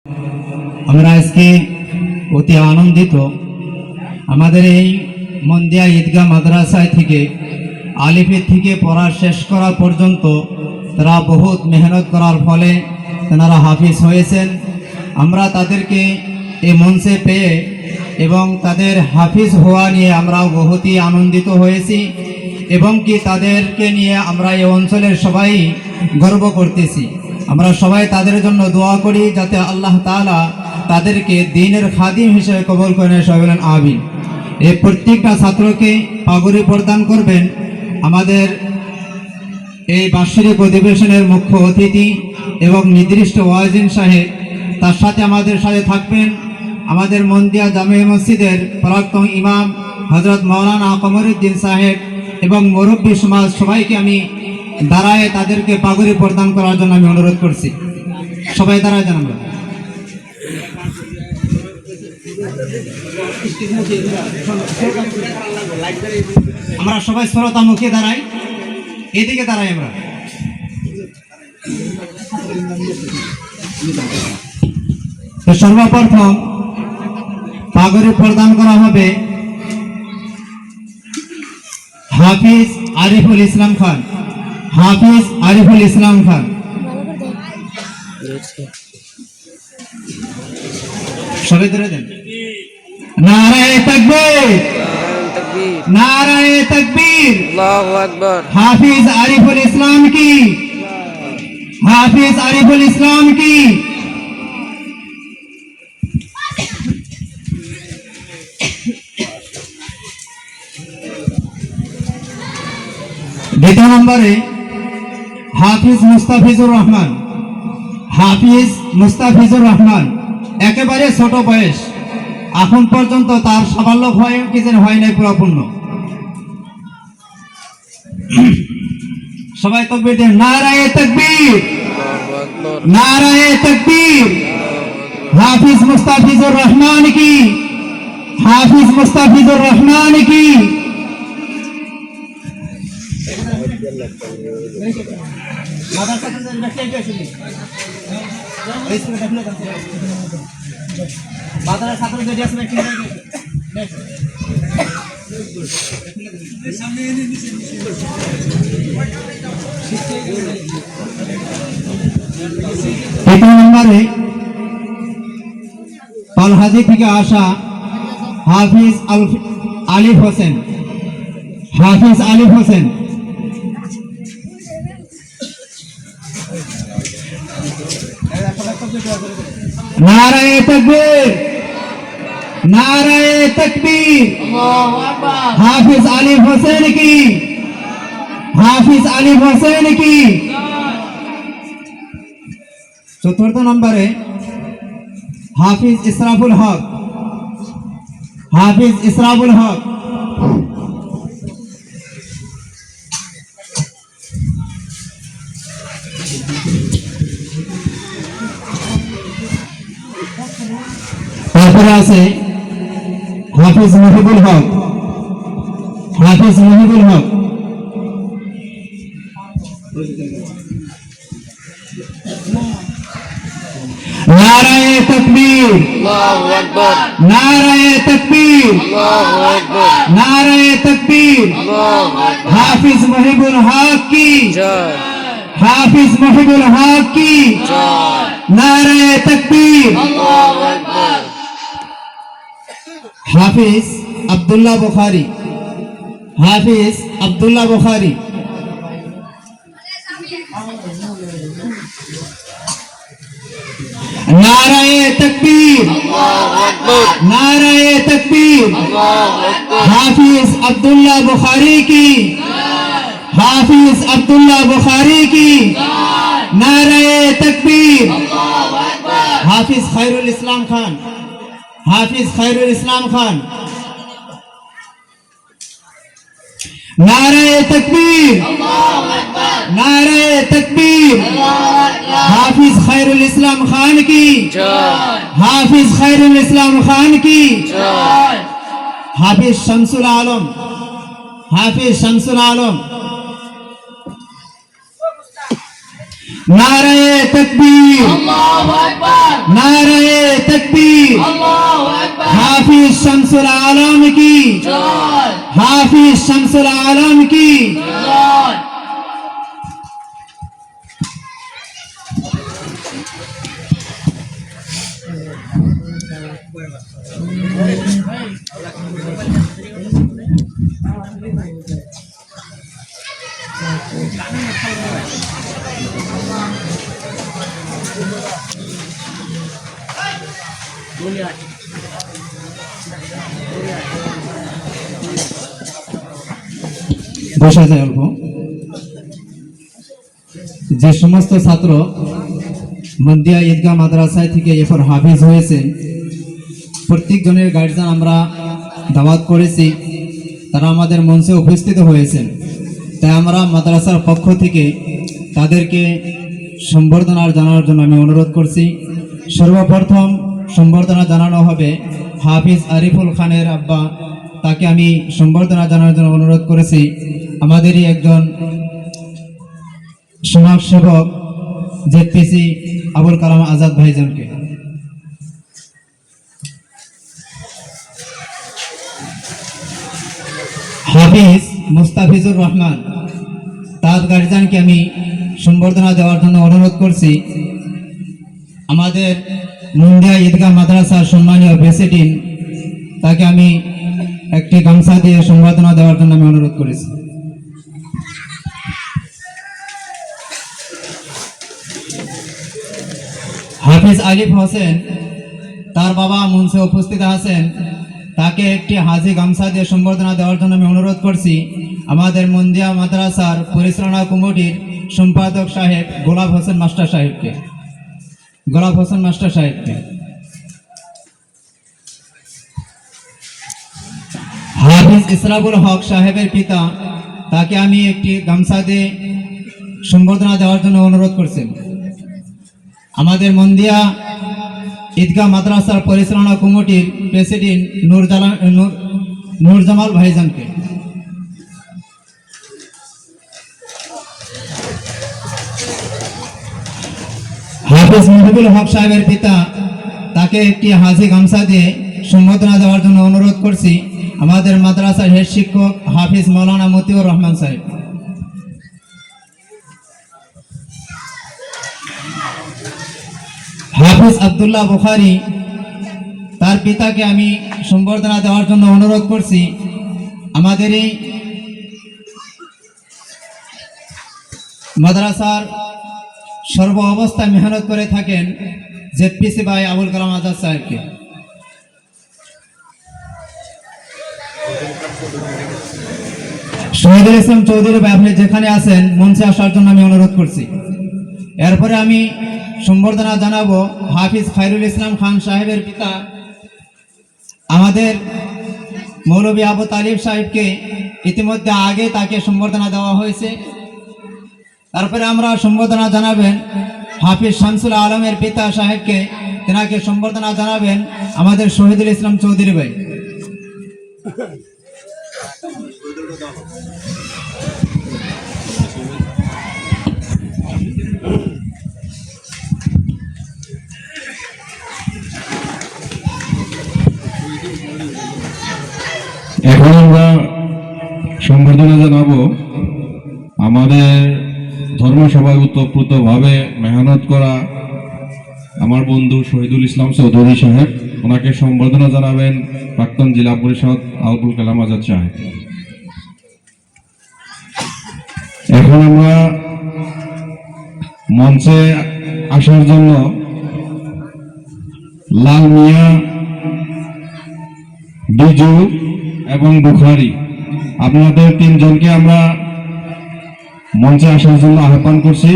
আমরা আজকে অতি আনন্দিত। আমাদের এই মন্দিয়া ঈদগাহ মাদ্রাসায় থেকে আলিফের থেকে পড়া শেষ করা পর্যন্ত তারা বহুত মেহনত করার ফলে তারা হাফিজ হয়েছেন। আমরা তাদেরকে এই মঞ্চে পেয়ে এবং তাদের হাফিজ হওয়া নিয়ে আমরাও বহুতই আনন্দিত হয়েছি এবং কি তাদেরকে নিয়ে আমরা এই অঞ্চলের সবাই গর্ব করতেছি। আমরা সবাই তাদের জন্য দোয়া করি যাতে আল্লাহ তাআলা তাদেরকে দ্বীনের খাদিম হিসেবে কবুল করেন। সবাই বলেন আমিন। এই প্রত্যেকটা ছাত্রকে পাগড়ি প্রদান করবেন আমাদের এই বার্ষিক অধিবেশনের মুখ্য অতিথি এবং নির্দিষ্ট ওয়াজিন সাহেব। তার সাথে আমাদের সাথে থাকবেন আমাদের মন্দিয়া জামে মসজিদের প্রাক্তন ইমাম হযরত মাওলানা কমরউদ্দিন সাহেব এবং মুরব্বী সমাজ। সবাইকে আমি দাঁড়ায় তাদেরকে পাগড়ি প্রদান করার জন্য আমি অনুরোধ করছি। সবাই দাঁড়ায় জানাব। আমরা সবাই শ্রোতা মুখে দাঁড়াই, এদিকে দাঁড়াই। আমরা তো সর্বপ্রথম পাগড়ি প্রদান করা হবে হাফিজ আরিফুল ইসলাম খান। হাফিজ আরিফুল ইসলাম খান। সবাই ধরে দেন। নারায়ে তাকবীর, নারায়ে তাকবীর, আল্লাহু আকবার। হাফিজ আরিফুল ইসলাম কি, হাফিজ আরিফুল ইসলাম কি। দ্বিতীয় নম্বরে হাফিজ মুস্তাফিজুর রহমান। হাফিজ মুস্তাফিজুর রহমান একেবারে ছোট বয়স, এখন পর্যন্ত তার সাফল্য হয় নাই পুরোপূর্ণ। সবাই তাকবীর দেন। নারায়ে তাকবীর, নারায়ে তাকবীর। হাফিজ মুস্তাফিজুর রহমান কি, হাফিজ মুস্তাফিজুর রহমান কি। তৃতীয় নম্বরে পালহাজি থেকে আসা হাফিজ আলিফ হোসেন। হাফিজ আলিফ হোসেন। নারায়ে তাকবীর, নারায়ে তাকবীর, আল্লাহু আকবার। হাফিজ আলিফ হোসেন কি, হাফিজ আলিফ হোসেন কি। চতুর্থ নম্বরে হাফিজ ইসরাফুল হক। হাফিজ ইসরাফুল হক। তারপরে আছে হাফিজ মুহিবুল হক। হাফিজ মুহিবুল হক। নারায়ে তাকবীর, আল্লাহু আকবার। নারায়ে তাকবীর, আল্লাহু আকবার। নারায়ে তাকবীর, আল্লাহু আকবার। হাফিজ মুহিবুল হক কি জয়, হাফিজ মুহিবুল হক কি জয়। নারায়ে তাকবীর, আল্লাহু আকবার। হাফিজ আব্দুল্লাহ বুখারী। হাফিজ আব্দুল্লাহ বুখারী। নারায়ে তাকবীর, আল্লাহু আকবার। নারায়ে তাকবীর, আল্লাহু আকবার। হাফিজ আব্দুল্লাহ বুখারী কি, হাফিজ আব্দুল্লাহ বুখারী কি। নারায়ে তাকবীর, আল্লাহু আকবার। হাফিজ খায়রুল ইসলাম খান। হাফিজ খায়রুল ইসলাম খান। নারায়ে তাকবীর, আল্লাহু আকবার। নারায়ে তাকবীর, আল্লাহু আকবার। হাফিজ খায়রুল ইসলাম খান কি জয়, হাফিজ খায়রুল ইসলাম খান কি জয়। হাফিজ শামসুল আলম। হাফিজ শামসুল আলম। নারায়ে তাকবীর, আল্লাহু আকবার, নারায়ে তাকবীর। আল্লাহু আকবার। হাফিজ শামসুল আলম কি জয়, হাফিজ শামসুল আলম কি জয়। বসা যায় অল্প। যে সমস্ত ছাত্র মন্দিয়া ঈদগাহ মাদ্রাসায় থেকে এরপর হাফিজ হয়েছেন, প্রত্যেক জনের গার্জিয়ান আমরা দাওয়াত করেছি, তারা আমাদের মঞ্চে উপস্থিত হয়েছেন। তাই আমরা মাদ্রাসার পক্ষ থেকে তাদেরকে সম্বর্ধনা জানানোর জন্য আমি অনুরোধ করছি। সর্বপ্রথম সম্বর্ধনা জানানো হবে হাফিজ আরিফুল খানের আব্বা, তাকে আমি সম্বর্ধনা জানানোর জন্য অনুরোধ করেছি। আমাদেরই একজন সমাজসেবক জেডপিসি আবুল কালাম আজাদ ভাইজানকে। হাফিজ মুস্তাফিজুর রহমান, তার গার্জিয়ানকে আমি সম্বর্ধনা দেওয়ার জন্য অনুরোধ করছি। আমাদের মুন্দিয়া ঈদগাহ মাদ্রাসার সম্মানীয় প্রেসিডেন্ট, তাকে আমি একটি গামছা দিয়ে সম্বর্ধনা দেওয়ার জন্য আমি অনুরোধ করেছি। হাফিজ আলিফ হোসেন, তার বাবা মঞ্চে উপস্থিত আছেন, তাকে একটি হাজি গামছা দিয়ে সম্বর্ধনা দেওয়ার জন্য আমি অনুরোধ করছি। আমাদের মুন্দিয়া মাদ্রাসার পরিচালনা কমিটির সম্পাদক সাহেব গোলাপ হোসেন মাস্টার সাহেবকে, গোলাপ হোসেন মাস্টার সাহেবকে। হাফিজ ইসরাবুল হক সাহেবের পিতা, তাকে আমি একটি গামছা দিয়ে সম্বর্ধনা দেওয়ার জন্য অনুরোধ করছি। আমাদের মন্দিয়া ঈদগাহ মাদ্রাসার পরিচালনা কমিটির প্রেসিডেন্ট নূরজামাল ভাইজানকে। হাফিজ মুহিবুল হক সাহেবের পিতা, তাকে একটি হাজি গামছা দিয়ে সম্বর্ধনা দেওয়ার জন্য অনুরোধ করছি। আমাদের মাদ্রাসার হেড শিক্ষক হাফিজ মৌলানা মতিউর রহমান সাহেব। হাফিজ আব্দুল্লাহ বুখারী, তার পিতাকে আমি সম্বর্ধনা দেওয়ার জন্য অনুরোধ করছি। আমাদের এই মাদ্রাসার সর্ব অবস্থায় মেহনত করে থাকেন জেডপিসি ভাই আবুল কালাম আজাদ সাহেবকে। শহীদুল ইসলাম চৌধুরী ভাই, আপনি যেখানে আছেন মঞ্চে আসার জন্য আমি অনুরোধ করছি। এরপরে আমি সম্বর্ধনা জানাবো হাফিজ খায়রুল ইসলাম খান সাহেবের পিতা, আমাদের মৌলভী আবু তালিব সাহেবকে ইতিমধ্যে আগে তাকে সম্বর্ধনা দেওয়া হয়েছে। তারপরে আমরা সম্বর্ধনা জানাবেন হাফিজ শামসুল আলমের পিতা সাহেবকে, তেনাকে সম্বর্ধনা জানাবেন আমাদের শহীদুল ইসলাম চৌধুরী ভাই। এখন আমরা সম্বর্ধনা জানাবো আমাদের ধর্মসভায় ওতপ্রোতভাবে মেহনত করা আমার বন্ধু শহীদুল ইসলাম চৌধুরী সাহেব। ওনাকে সম্বর্ধনা জানাবেন প্রাক্তন জেলা পরিষদ আবুল কালাম আজাদ সাহেব। এখন আমরা মঞ্চে আসার জন্য লাল মিয়া, বিজু এবং বুখারী, আপনাদের তিনজনকে আমরা মঞ্চে আসার জন্য আহ্বান করছি।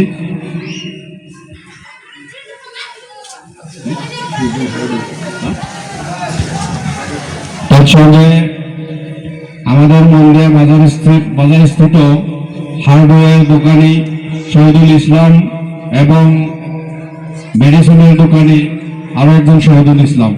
তার সঙ্গে আমাদের মন্দিয়া বাজারস্থিত হার্ডওয়্যার দোকানি শহীদুল ইসলাম এবং মেডিসিনের দোকানি আরো একজন শহীদুল ইসলাম।